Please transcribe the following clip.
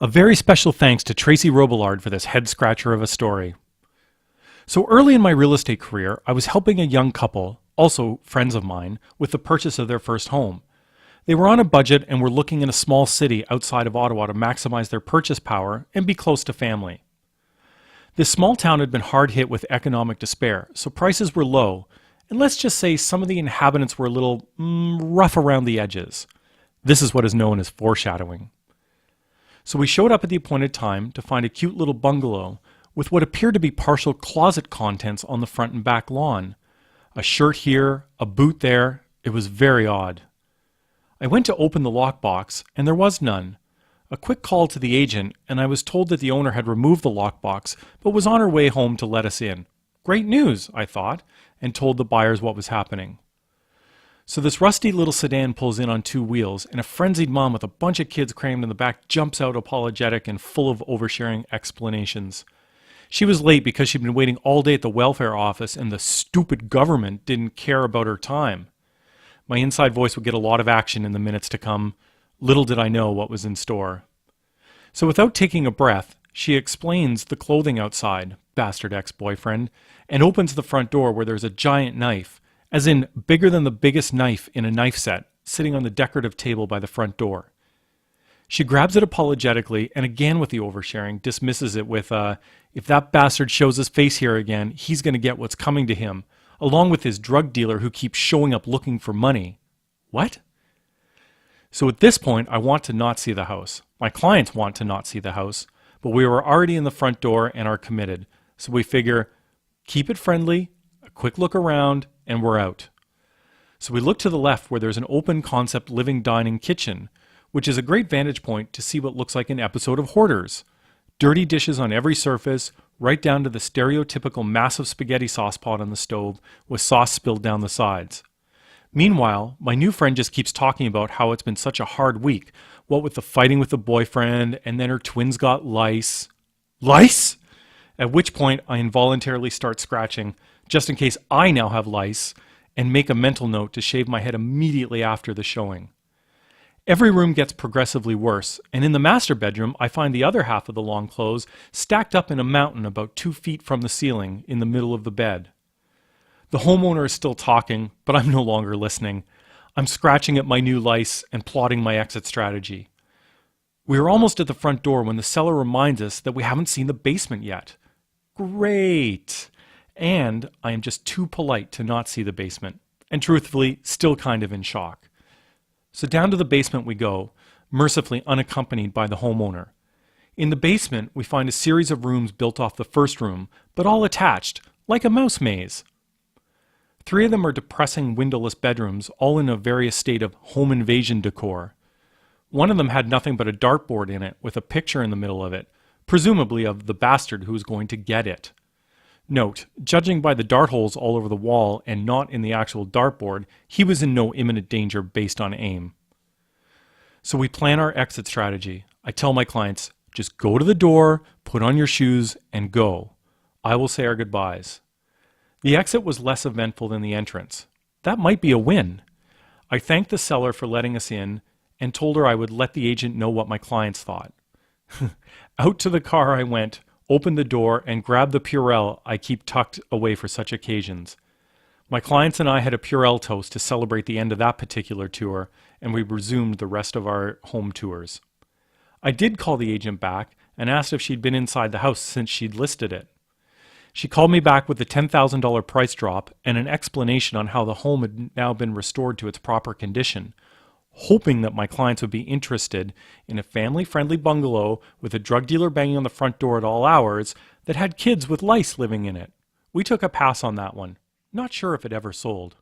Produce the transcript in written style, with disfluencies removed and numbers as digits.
A very special thanks to Tracy Robillard for this head scratcher of a story. So early in my real estate career, I was helping a young couple, also friends of mine, with the purchase of their first home. They were on a budget and were looking in a small city outside of Ottawa to maximize their purchase power and be close to family. This small town had been hard hit with economic despair, so prices were low, and let's just say some of the inhabitants were a little rough around the edges. This is what is known as foreshadowing. So we showed up at the appointed time to find a cute little bungalow with what appeared to be partial closet contents on the front and back lawn. A shirt here, a boot there. It was very odd. I went to open the lockbox and there was none. A quick call to the agent and I was told that the owner had removed the lockbox but was on her way home to let us in. Great news, I thought, and told the buyers what was happening. So this rusty little sedan pulls in on two wheels, and a frenzied mom with a bunch of kids crammed in the back jumps out apologetic and full of oversharing explanations. She was late because she'd been waiting all day at the welfare office and the stupid government didn't care about her time. My inside voice would get a lot of action in the minutes to come. Little did I know what was in store. So without taking a breath, she explains the clothing outside, bastard ex-boyfriend, and opens the front door where there's a giant knife, as in bigger than the biggest knife in a knife set, sitting on the decorative table by the front door. She grabs it apologetically and again with the oversharing dismisses it with, if that bastard shows his face here again, he's going to get what's coming to him, along with his drug dealer who keeps showing up looking for money. What? So at this point, I want to not see the house. My clients want to not see the house, but we were already in the front door and are committed. So we figure, keep it friendly, a quick look around, and we're out. So we look to the left where there's an open concept living dining kitchen, which is a great vantage point to see what looks like an episode of Hoarders. Dirty dishes on every surface, right down to the stereotypical massive spaghetti sauce pot on the stove with sauce spilled down the sides. Meanwhile, my new friend just keeps talking about how it's been such a hard week, what with the fighting with the boyfriend, and then her twins got lice. Lice? At which point I involuntarily start scratching, just in case I now have lice, and make a mental note to shave my head immediately after the showing. Every room gets progressively worse, and in the master bedroom I find the other half of the long clothes stacked up in a mountain about 2 feet from the ceiling in the middle of the bed. The homeowner is still talking, but I'm no longer listening. I'm scratching at my new lice and plotting my exit strategy. We are almost at the front door when the seller reminds us that we haven't seen the basement yet. Great! And I am just too polite to not see the basement, and truthfully, still kind of in shock. So down to the basement we go, mercifully unaccompanied by the homeowner. In the basement, we find a series of rooms built off the first room, but all attached, like a mouse maze. 3 of them are depressing windowless bedrooms, all in a various state of home invasion decor. One of them had nothing but a dartboard in it, with a picture in the middle of it, presumably of the bastard who was going to get it. Note, judging by the dart holes all over the wall and not in the actual dartboard, he was in no imminent danger based on aim. So we plan our exit strategy. I tell my clients, just go to the door, put on your shoes, and go. I will say our goodbyes. The exit was less eventful than the entrance. That might be a win. I thanked the seller for letting us in and told her I would let the agent know what my clients thought. Out to the car I went, opened the door, and grabbed the Purell I keep tucked away for such occasions. My clients and I had a Purell toast to celebrate the end of that particular tour, and we resumed the rest of our home tours. I did call the agent back and asked if she'd been inside the house since she'd listed it. She called me back with a $10,000 price drop and an explanation on how the home had now been restored to its proper condition, hoping that my clients would be interested in a family-friendly bungalow with a drug dealer banging on the front door at all hours that had kids with lice living in it. We took a pass on that one. Not sure if it ever sold.